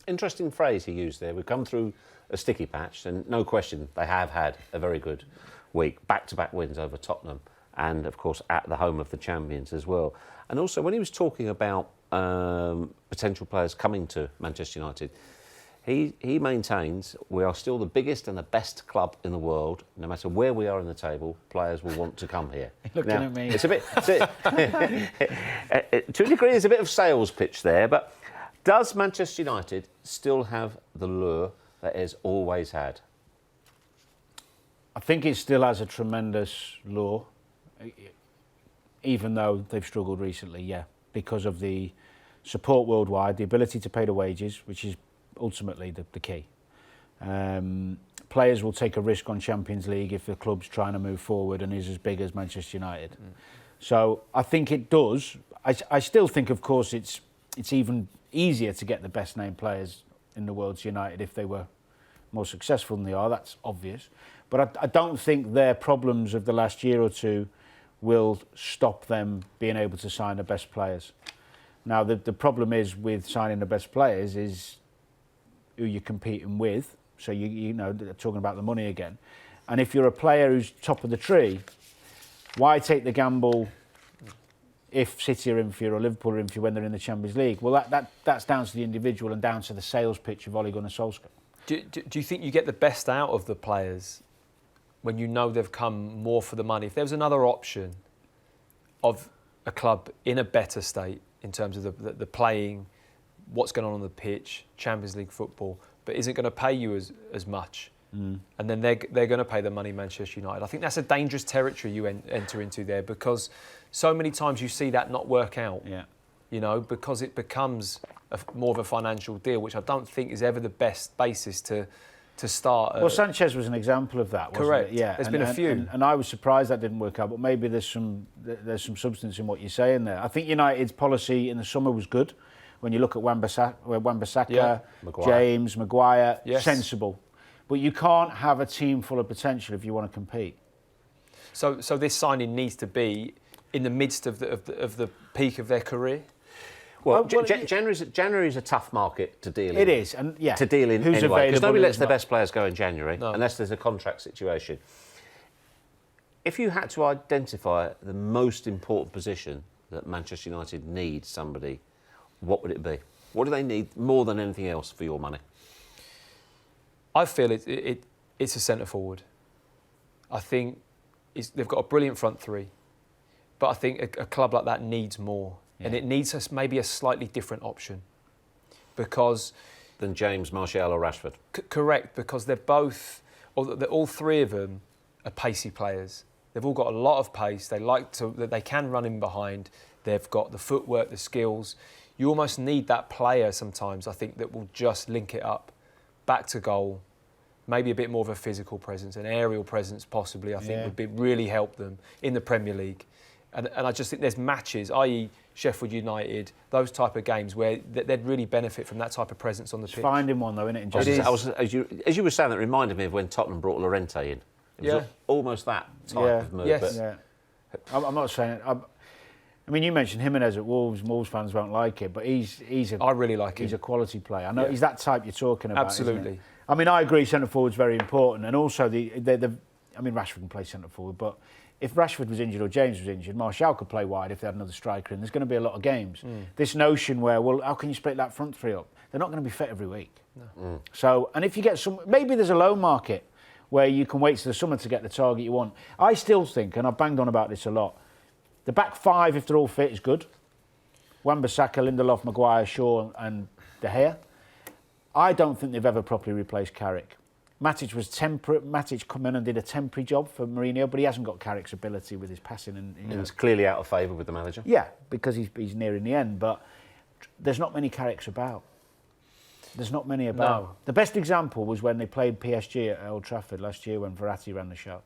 interesting phrase he used there. We've come through a sticky patch, and no question, they have had a very good week. Back-to-back wins over Tottenham, and of course at the home of the champions as well. And also, when he was talking about potential players coming to Manchester United, he maintains we are still the biggest and the best club in the world. No matter where we are in the table, players will want to come here. Looking at me. It's a bit, to a degree, there's a bit of sales pitch there. But does Manchester United still have the lure that it has always had? I think it still has a tremendous lure, even though they've struggled recently. Yeah, because of the support worldwide, the ability to pay the wages, which is ultimately the key. Players will take a risk on Champions League if the club's trying to move forward and is as big as Manchester United. So I think it does. I still think, of course, it's even easier to get the best named players in the world to United if they were more successful than they are. That's obvious. But I don't think their problems of the last year or two will stop them being able to sign the best players. Now, the problem is with signing the best players is who you're competing with. So, you know, they're talking about the money again. And if you're a player who's top of the tree, why take the gamble if City are in for you or Liverpool are in for you when they're in the Champions League? Well, that's down to the individual and down to the sales pitch of Ole Gunnar Solskjaer. Do you think you get the best out of the players when you know they've come more for the money? If there was another option of a club in a better state in terms of the playing, what's going on the pitch, Champions League football, but isn't going to pay you as much, and then they're going to pay the money, Manchester United. I think that's a dangerous territory you enter into there, because so many times you see that not work out. Yeah. You know, because it becomes more of a financial deal, which I don't think is ever the best basis to start. Well, Sanchez was an example of that, wasn't correct. it? Yeah. There's been a few. And I was surprised that didn't work out, but maybe there's some substance in what you're saying there. I think United's policy in the summer was good. When you look at Wan-Bissaka, James, Maguire, yes. Sensible. But you can't have a team full of potential if you want to compete. So this signing needs to be in the midst of the peak of their career. Well, January is a tough market to deal in. It is, and yeah, to deal in who's anyway, because available? nobody lets their best players go in January No. unless there's a contract situation. If you had to identify the most important position that Manchester United needs somebody, what would it be? What do they need more than anything else for your money? I feel it's a centre forward. I think they've got a brilliant front three, but I think a club like that needs more. Yeah. And it needs maybe a slightly different option, because than James, Martial or Rashford. Correct, because they're both, all three of them are pacey players. They've all got a lot of pace. They can run in behind. They've got the footwork, the skills. You almost need that player sometimes, I think, that will just link it up, back to goal, maybe a bit more of a physical presence, an aerial presence possibly, I think would really help them in the Premier League. And I just think there's matches, i.e. Sheffield United, those type of games where they'd really benefit from that type of presence on the pitch. Finding one though, isn't it? As you were saying, that reminded me of when Tottenham brought Llorente in. It was almost that type of move. Yes. Yeah. I'm not saying... I mean, you mentioned Jimenez at Wolves. Wolves fans won't like it, but I really like him. He's a quality player. I know he's that type you're talking about. Absolutely. I mean, I agree. Centre forward's very important, and also I mean, Rashford can play centre forward, but if Rashford was injured or James was injured, Martial could play wide if they had another striker in. There's going to be a lot of games. This notion where, well, how can you split that front three up? They're not going to be fit every week. No. So, and if you get maybe there's a loan market where you can wait till the summer to get the target you want. I still think, and I've banged on about this a lot, the back five, if they're all fit, is good. Wan-Bissaka, Lindelof, Maguire, Shaw and De Gea. I don't think they've ever properly replaced Carrick. Matic was temporary. Matic come in and did a temporary job for Mourinho, but he hasn't got Carrick's ability with his passing. And it's clearly out of favour with the manager. Yeah, because he's nearing the end. But there's not many Carricks about. There's not many about. No. The best example was when they played PSG at Old Trafford last year when Verratti ran the show.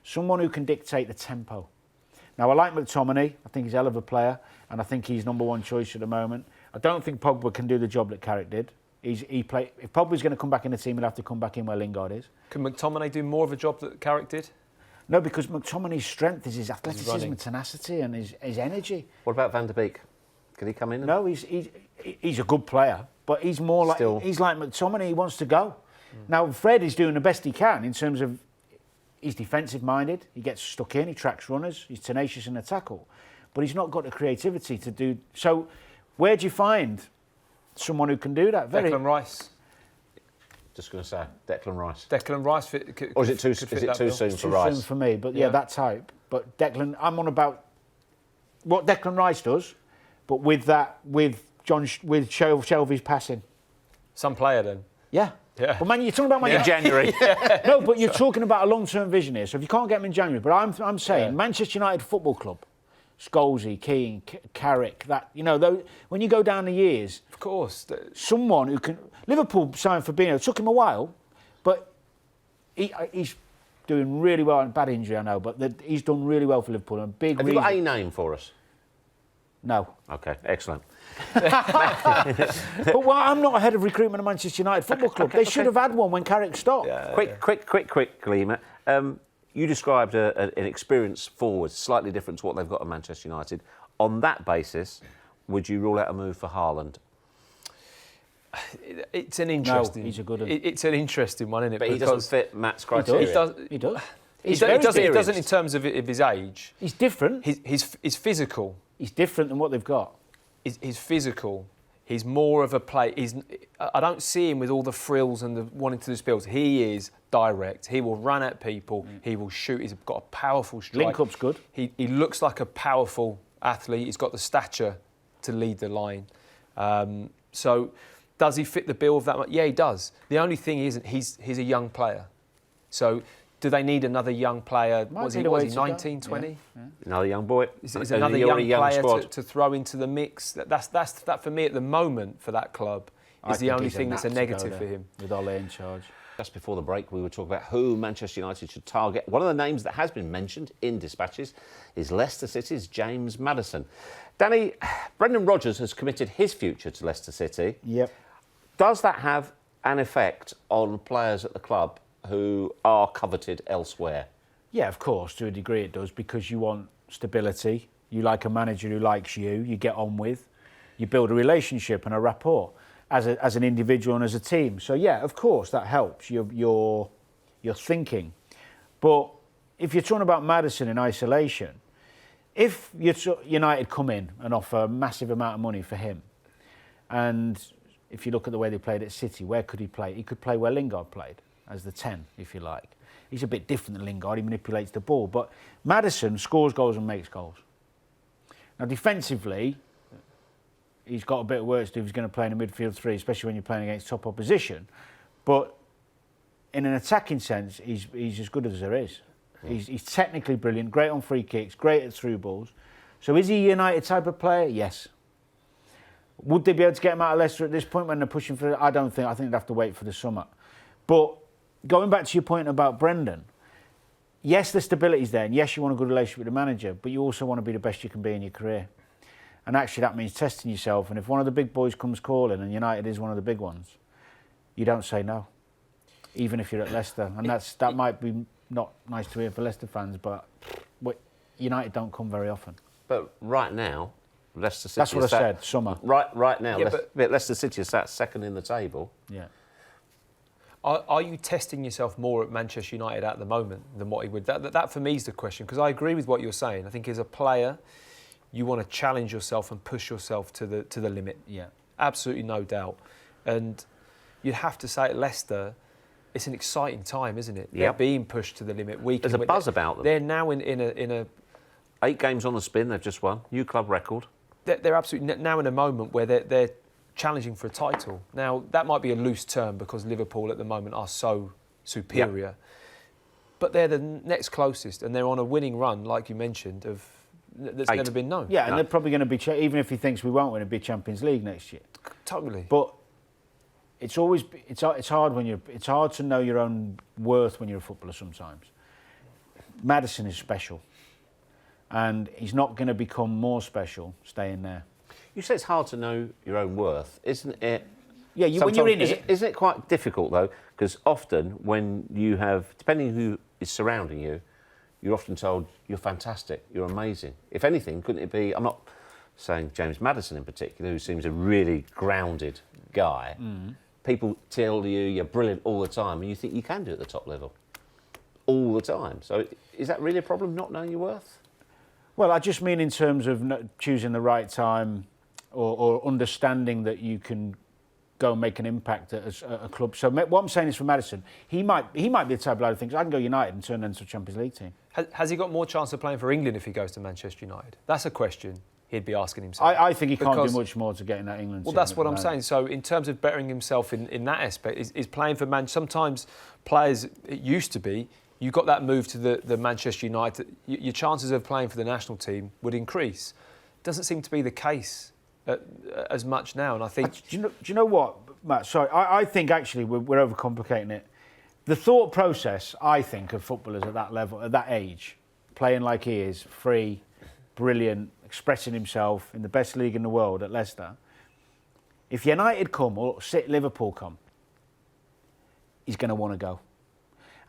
Someone who can dictate the tempo. Now, I like McTominay. I think he's a hell of a player, and I think he's number one choice at the moment. I don't think Pogba can do the job that Carrick did. If Pogba's going to come back in the team, he'll have to come back in where Lingard is. Can McTominay do more of a job that Carrick did? No, because McTominay's strength is his athleticism and tenacity and his energy. What about Van der Beek? Can he come in? No, he's a good player, but he's more like he's like McTominay. He wants to go. Now Fred is doing the best he can in terms of he's defensive minded. He gets stuck in. He tracks runners. He's tenacious in the tackle, but he's not got the creativity to do. So, where do you find someone who can do that? Declan Rice. Just going to say Declan Rice. Declan Rice. Or is it too soon for Rice? Too soon for me, but yeah, that type. But Declan, I'm on about what Declan Rice does, but with Shelvey's passing. Some player then. Yeah. Yeah. But man, you're talking about in January. No, but you're talking about a long-term vision here. So if you can't get him in January, but I'm saying Manchester United Football Club, Scholesy, Keane, Carrick, that when you go down the years, of course, someone who can. Liverpool signed Fabinho. It took him a while, but he's doing really well. And bad injury, I know, but he's done really well for Liverpool. And big. Have you got a name for us? No. Okay, excellent. But I'm not ahead of recruitment of Manchester United Football Club. They should have had one when Carrick stopped. Yeah, quickly, Matt. You described an experienced forward, slightly different to what they've got at Manchester United. On that basis, would you rule out a move for Haaland? It's an interesting. No, he's a good one. It's an interesting one, isn't it? But he doesn't fit Matt's criteria. He does. He doesn't in terms of his age. He's different. He's physical. He's different than what they've got. He's physical. He's more of a play. I don't see him with all the frills and the wanting to do spills. He is direct. He will run at people. He will shoot. He's got a powerful strike. Link-up's good. He looks like a powerful athlete. He's got the stature to lead the line. So does he fit the bill of that much? Yeah, he does. The only thing is he's a young player. So do they need another young player? Was he 19, 20? Yeah. Another young boy. Is another young player to throw into the mix? That for me at the moment for that club is the only thing that's a negative for him. With Ole in charge. Just before the break, we were talking about who Manchester United should target. One of the names that has been mentioned in dispatches is Leicester City's James Maddison. Danny, Brendan Rodgers has committed his future to Leicester City. Yep. Does that have an effect on players at the club who are coveted elsewhere? Yeah, of course, to a degree it does, because you want stability. You like a manager who likes you get on with. You build a relationship and a rapport as an individual and as a team. So, yeah, of course, that helps your thinking. But if you're talking about Maddison in isolation, if United come in and offer a massive amount of money for him, and if you look at the way they played at City, where could he play? He could play where Lingard played, as the 10, if you like. He's a bit different than Lingard. He manipulates the ball. But Maddison scores goals and makes goals. Now, defensively, he's got a bit of work to do if he's going to play in a midfield three, especially when you're playing against top opposition. But in an attacking sense, he's as good as there is. He's technically brilliant, great on free kicks, great at through balls. So is he a United type of player? Yes. Would they be able to get him out of Leicester at this point when they're pushing for it? I don't think. I think they'd have to wait for the summer. But going back to your point about Brendan, yes, the stability's there, and yes, you want a good relationship with the manager, but you also want to be the best you can be in your career. And actually, that means testing yourself. And if one of the big boys comes calling, and United is one of the big ones, you don't say no, even if you're at Leicester. And that might be not nice to hear for Leicester fans, but United don't come very often. But right now, Leicester City. That's what I said. Summer. Right now, Yeah, Leicester City is sat second in the table. Yeah. Are you testing yourself more at Manchester United at the moment than what he would? That for me is the question, because I agree with what you're saying. I think as a player, you want to challenge yourself and push yourself to the limit. Yeah. Absolutely no doubt. And you'd have to say at Leicester, it's an exciting time, isn't it? Yep. They're being pushed to the limit week. There's a buzz about them. They're now in a 8 games on the spin. They've just won. New club record. They're absolutely now in a moment where they're challenging for a title. Now, that might be a loose term because Liverpool at the moment are so superior. Yep. But they're the next closest, and they're on a winning run, like you mentioned, that's 8. never been known. Yeah, and they're probably going to be, even if he thinks we won't win, it'll be Champions League next year. Totally. But it's hard to know your own worth when you're a footballer sometimes. Maddison is special, and he's not going to become more special staying there. You say it's hard to know your own worth, isn't it? Yeah, when you're in isn't it quite difficult though? Because often when you have, depending who is surrounding you, you're often told you're fantastic, you're amazing. If anything, couldn't it be? I'm not saying James Maddison in particular, who seems a really grounded guy, people tell you you're brilliant all the time, and you think you can do it at the top level all the time. So is that really a problem, not knowing your worth? Well, I just mean in terms of choosing the right time or understanding that you can go and make an impact at a club. So what I'm saying is for Maddison, he might be the type of lad who thinks I can go United and turn into a Champions League team. Has he got more chance of playing for England if he goes to Manchester United? That's a question he'd be asking himself. I think he can't do much more to get in that England team. Well, that's what I'm saying. So in terms of bettering himself in that aspect, is playing for sometimes players, it used to be, you got that move to the Manchester United, your chances of playing for the national team would increase. Doesn't seem to be the case as much now, and I think... Do you know what, Matt? Sorry, I think actually we're overcomplicating it. The thought process, I think, of footballers at that level, at that age, playing like he is, free, brilliant, expressing himself in the best league in the world at Leicester, if United come or Liverpool come, he's going to want to go.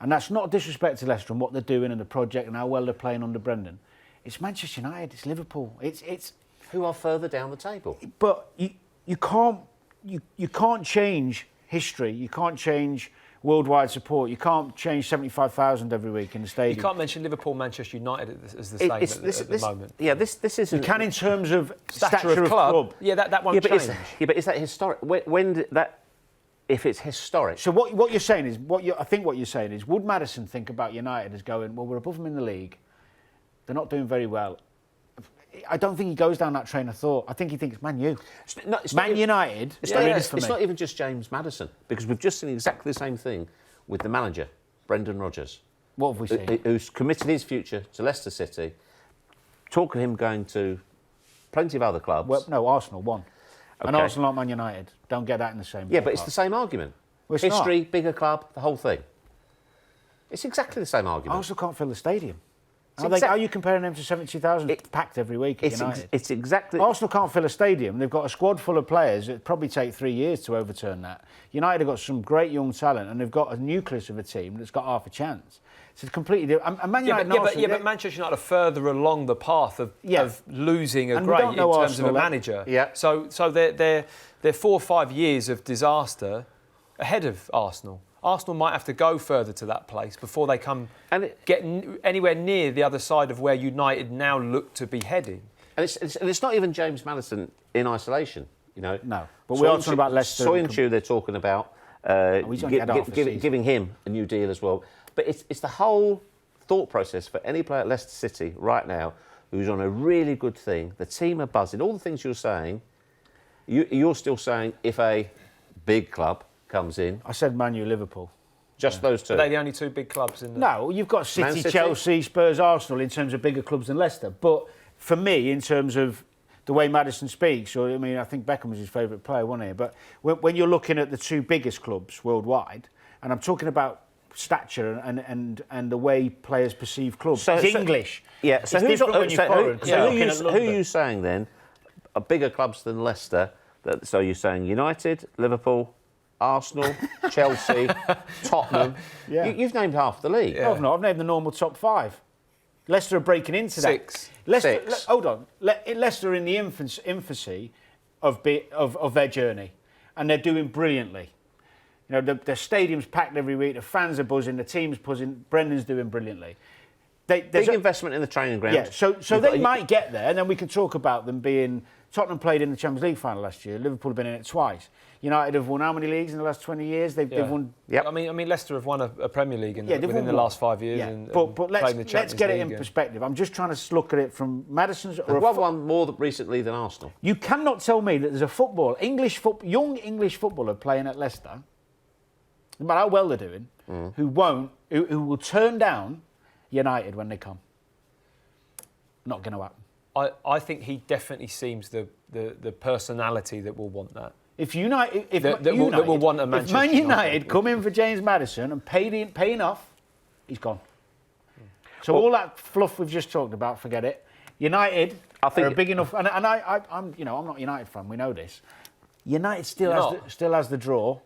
And that's not disrespect to Leicester and what they're doing and the project and how well they're playing under Brendan. It's Manchester United, it's Liverpool, it's who are further down the table. But you can't change history. You can't change worldwide support. You can't change 75,000 every week in the stadium. You can't mention Liverpool, Manchester United as the same at the moment. Yeah, this isn't... You can in terms of stature of club. Yeah, that won't change. But is that historic? When did that... If it's historic... So what you're saying is... I think what you're saying is, would Maddison think about United as going, well, we're above them in the league. They're not doing very well. I don't think he goes down that train of thought. I think he thinks Man U. United. It's not even just James Maddison, because we've just seen exactly the same thing with the manager, Brendan Rodgers. What have we seen? Who's committed his future to Leicester City. Talking him going to plenty of other clubs. Well, no, Arsenal won. Okay. And Arsenal aren't Man United. Don't get that in the same. Yeah, but it's the same argument. Well, history, bigger club, the whole thing. It's exactly the same argument. Arsenal can't fill the stadium. How are you comparing them to 72,000 packed every week at United? It's exactly... Arsenal can't fill a stadium. They've got a squad full of players. It'd probably take 3 years to overturn that. United have got some great young talent, and they've got a nucleus of a team that's got half a chance. It's completely different. And Man United but Manchester United are further along the path of losing a great in terms Arsenal, of a manager. Yeah. So they're 4 or 5 years of disaster ahead of Arsenal. Arsenal might have to go further to that place before they get anywhere near the other side of where United now look to be heading. And it's not even James Maddison in isolation, you know. No, but we are talking about Leicester. Soyuncu, they're talking about giving him a new deal as well. But it's the whole thought process for any player at Leicester City right now who's on a really good thing. The team are buzzing. All the things you're saying, you're still saying if a big club comes in. I said Man U, Liverpool. Just those two. Are they the only two big clubs in the... No, you've got City, Chelsea, Spurs, Arsenal in terms of bigger clubs than Leicester. But for me, in terms of the way Maddison speaks, I think Beckham was his favourite player, wasn't he? But when you're looking at the two biggest clubs worldwide, and I'm talking about stature and the way players perceive clubs, it's English. Yeah, so who are you saying then are bigger clubs than Leicester? So you're saying United, Liverpool, Arsenal, Chelsea, Tottenham. Yeah. You've named half the league. Yeah. No, I've not. I've named the normal top 5. Leicester are breaking into Six. that. Six. Hold on. Leicester are in the infancy of their journey, and they're doing brilliantly. You know, their stadium's packed every week. The fans are buzzing. The team's buzzing. Brendan's doing brilliantly. Big investment in the training ground. Yeah. So they might get there, and then we can talk about them being. Tottenham played in the Champions League final last year. Liverpool have been in it twice. United have won how many leagues in the last 20 years? They've won... Yep. I mean, Leicester have won a Premier League within the last 5 years. Yeah. And but let's get it in perspective. I'm just trying to look at it from Maddison's... They've won more recently than Arsenal. You cannot tell me that there's a young English footballer playing at Leicester, no matter how well they're doing, who will turn down United when they come. Not going to happen. I think he definitely seems the personality that will want that. If United, will want a Manchester Man United come in for James Maddison and pay enough, he's gone. So all that fluff we've just talked about, forget it. United are big enough, and I'm not a United fan. We know this. United still has the draw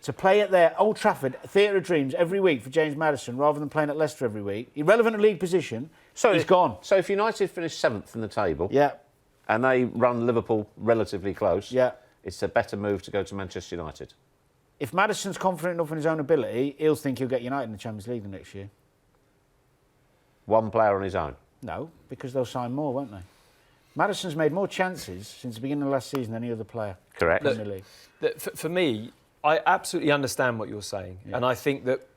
to play at their Old Trafford Theatre of Dreams every week for James Maddison, rather than playing at Leicester every week. Irrelevant league position. He's gone. So if United finish 7th in the table, and they run Liverpool relatively close, Yeah. it's a better move to go to Manchester United. If Maddison's confident enough in his own ability, he'll think he'll get United in the Champions League the next year. One player on his own. No, because they'll sign more, won't they? Maddison's made more chances since the beginning of last season than any other player. Correct. In the league. For me, I absolutely understand what you're saying. Yeah. And I think that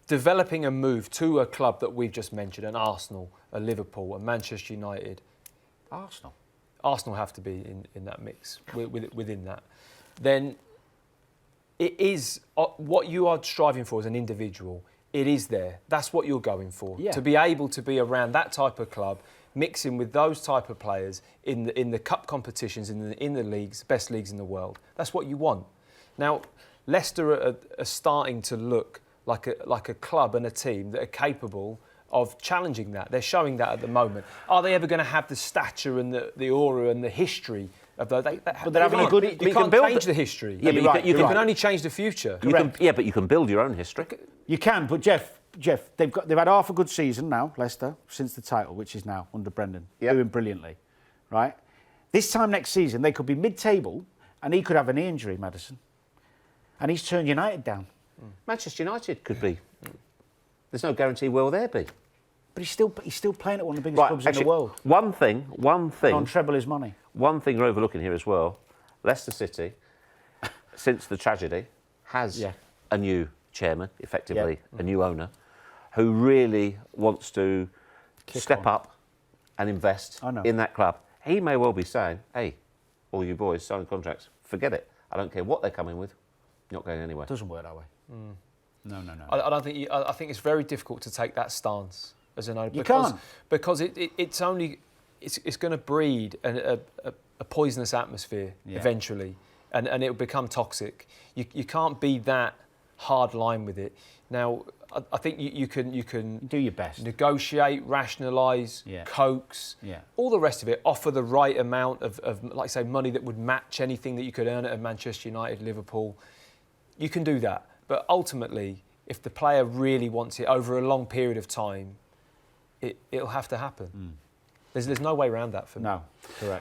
developing a move to a club that we've just mentioned, an Arsenal, a Liverpool, a Manchester United, Arsenal have to be in that mix, within that. Then it is what you are striving for as an individual. It is there. That's what you're going for. Yeah. To be able to be around that type of club, mixing with those type of players in the cup competitions, in the leagues, best leagues in the world. That's what you want. Now, Leicester are starting to look like a club and a team that are capable of challenging that. They're showing that at the moment. Are they ever going to have the stature and the aura and the history of those? But they're having a good. You can't change the history. Yeah, but you can only change the future. But you can build your own history. You can, but Jeff, they've had half a good season now, Leicester, since the title, which is now under Brendan, doing brilliantly, right? This time next season, they could be mid-table, and he could have a knee injury, Maddison, and he's turned United down. Manchester United could be. There's no guarantee where they'll be. But he's still playing at one of the biggest clubs in the world. One thing. On treble his money. One thing you're overlooking here as well. Leicester City, since the tragedy, has a new chairman, effectively a new owner, who really wants to step up and invest in that club. He may well be saying, "Hey, all you boys signing contracts, forget it. I don't care what they're coming with. You're not going anywhere." Doesn't work that way. No. I don't think. I think it's very difficult to take that stance as an owner. You can't. Because it's only it's going to breed a poisonous atmosphere eventually, and it'll become toxic. You can't be that hard line with it. Now, I think you can do your best, negotiate, rationalise, coax, all the rest of it. Offer the right amount of like say money that would match anything that you could earn at Manchester United, Liverpool. You can do that, but ultimately, if the player really wants it over a long period of time, it'll have to happen. There's no way around that for me. No, correct.